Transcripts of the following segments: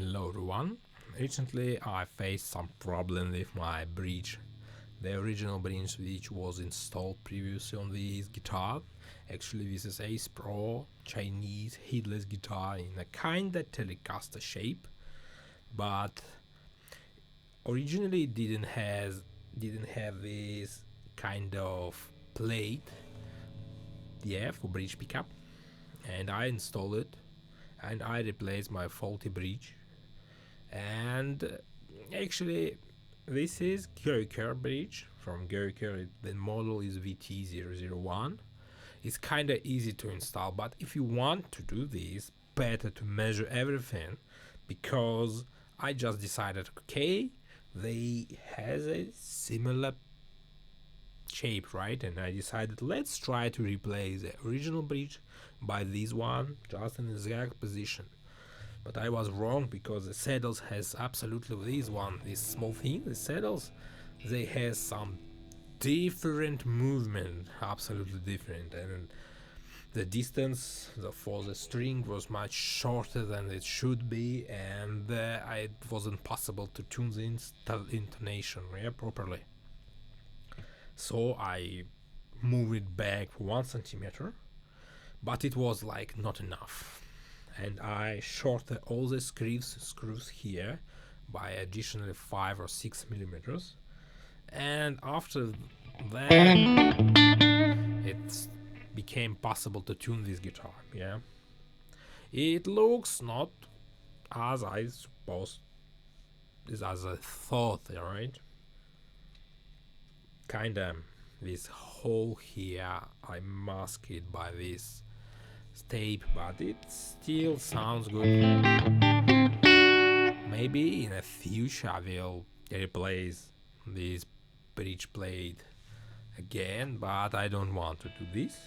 Hello everyone. Recently I faced some problem with my bridge. The original bridge which was installed previously on this guitar. Actually this is Ace Pro Chinese headless guitar in a kinda Telecaster shape, but originally it didn't have this kind of plate, for bridge pickup, and I installed it and I replaced my faulty bridge. And actually this is Guyker bridge from Guyker. The model is WT001. It's kinda easy to install, but if you want to do this, better to measure everything, because I just decided, okay, they has a similar shape, right? And I decided let's try to replace the original bridge by this one, just in the exact position. But I was wrong, because the saddles has absolutely this small thing. The saddles, they has some different movement, absolutely different, and the distance for the string was much shorter than it should be, and it wasn't possible to tune the intonation properly. So I moved it back 1 centimeter, but it was like not enough, and I shorted all the screws here by additionally 5 or 6 millimeters, and after that it became possible to tune this guitar. It looks not as I suppose, as I thought, right? Kinda this hole here, I mask it by this tape, but it still sounds good. Maybe in the future I will replace this bridge plate again, but I don't want to do this.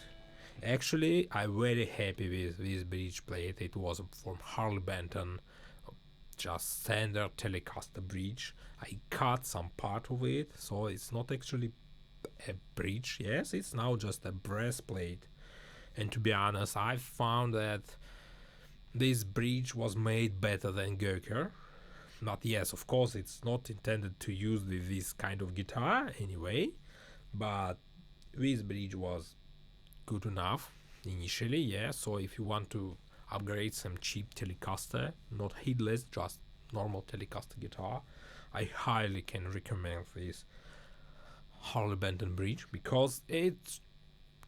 Actually, I'm very happy with this bridge plate. It was from Harley Benton, just standard Telecaster bridge. I cut some part of it, so it's not actually a bridge. Yes, it's now just a breastplate. And to be honest, I found that this bridge was made better than Guyker. But yes, of course, it's not intended to use with this kind of guitar anyway. But this bridge was good enough initially, yeah. So if you want to upgrade some cheap Telecaster, not headless, just normal Telecaster guitar, I highly can recommend this Harley Benton bridge, because it's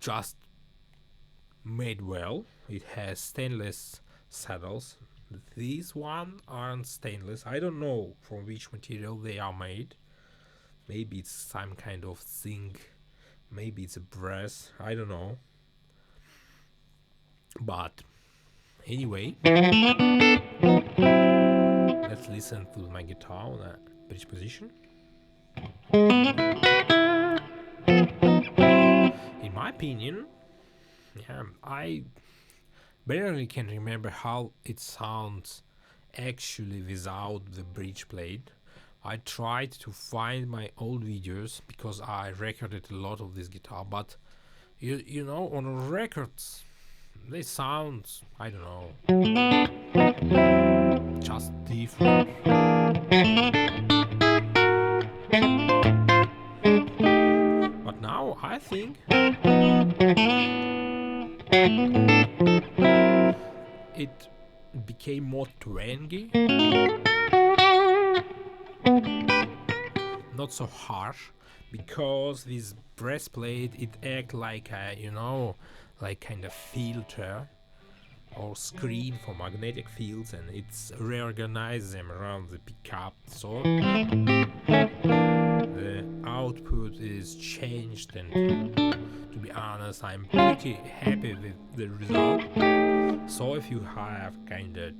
just made well. It has stainless saddles. These one aren't stainless. I don't know from which material they are made. Maybe it's some kind of zinc, maybe it's a brass, I don't know. But anyway, let's listen to my guitar on a bridge position. In my opinion, I barely can remember how it sounds actually without the bridge plate. I tried to find my old videos, because I recorded a lot of this guitar, but you know, on records they sound, I don't know, just different. But now I think it became more twangy, not so harsh, because this breastplate, it act like a, like kind of filter or screen for magnetic fields, and it's reorganize them around the pickup, so the output is changed. And to be honest, I'm pretty happy with the result. So if you have kind of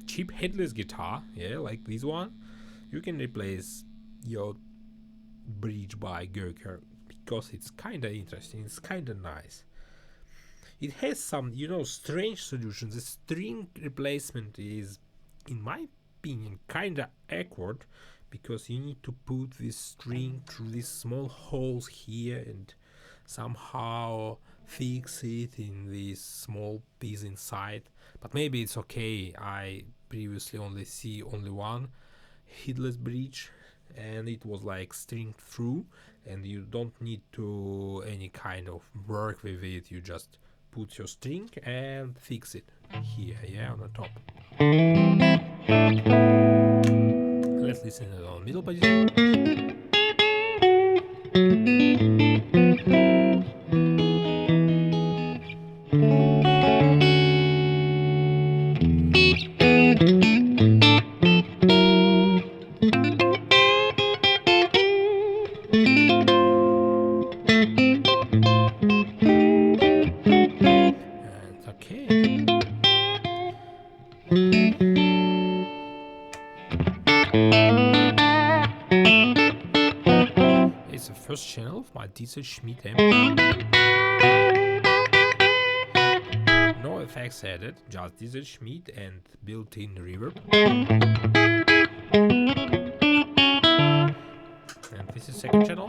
cheap headless guitar, like this one, you can replace your bridge by Guyker, because it's kind of interesting, it's kind of nice. It has some, strange solutions. The string replacement is, in my opinion, kind of awkward, because you need to put this string through these small holes here and somehow fix it in this small piece inside, but maybe it's okay. I previously see only one headless bridge, and it was like stringed through, and you don't need to any kind of work with it. You just put your string and fix it here, yeah, on the top. Let's listen to the middle position. And okay. It's the first channel of my diesel Schmidt amp. No effects added, just diesel Schmidt and built-in reverb. And this is second channel.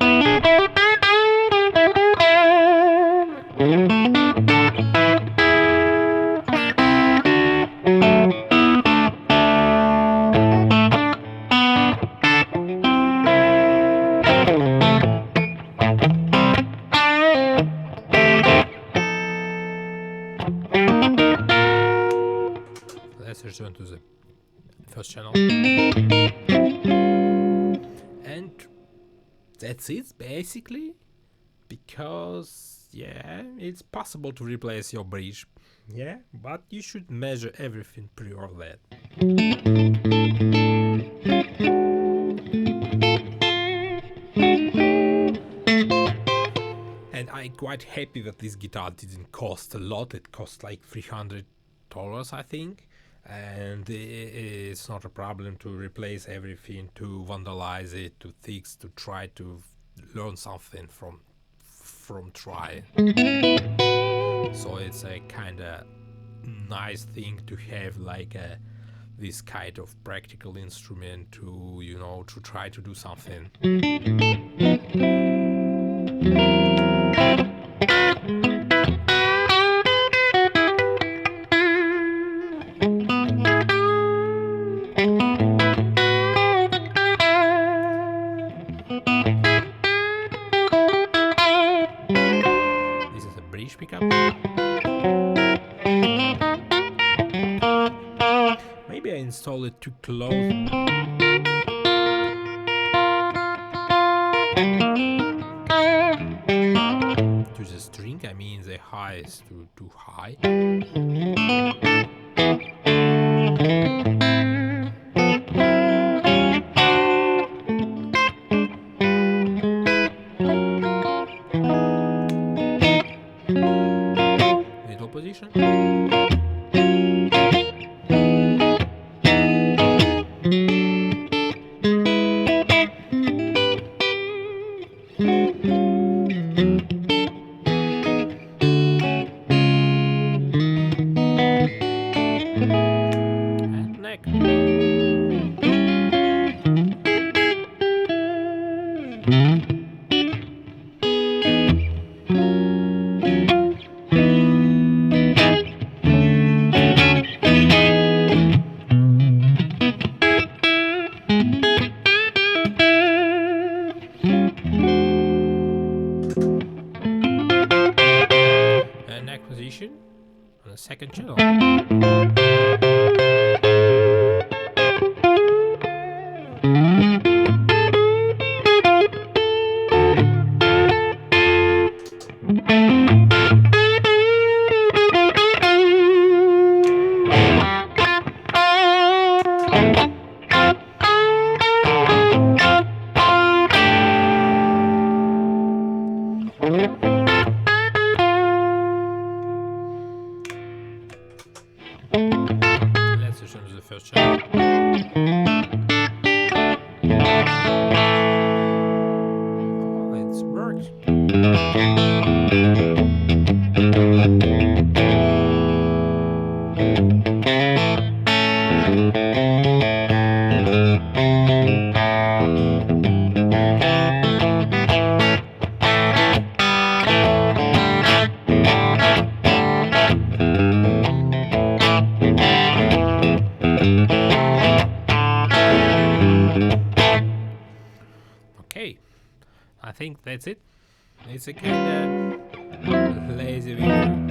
Let's return to the first channel. And that's it basically, because yeah, it's possible to replace your bridge, yeah, but you should measure everything prior to that. And I'm quite happy that this guitar didn't cost a lot. It cost like $300, I think, and it's not a problem to replace everything, to vandalize it, to fix, to try to learn something from trying. So it's a kind of nice thing to have, like this kind of practical instrument to, you know, to try to do something. Pickup. Maybe I installed it too close. To the string, I mean the high is too high. Middle position. And neck. And neck position on the second channel. Let's return to the first channel. Oh, it's worked. Okay, I think that's it. It's a kinda lazy video.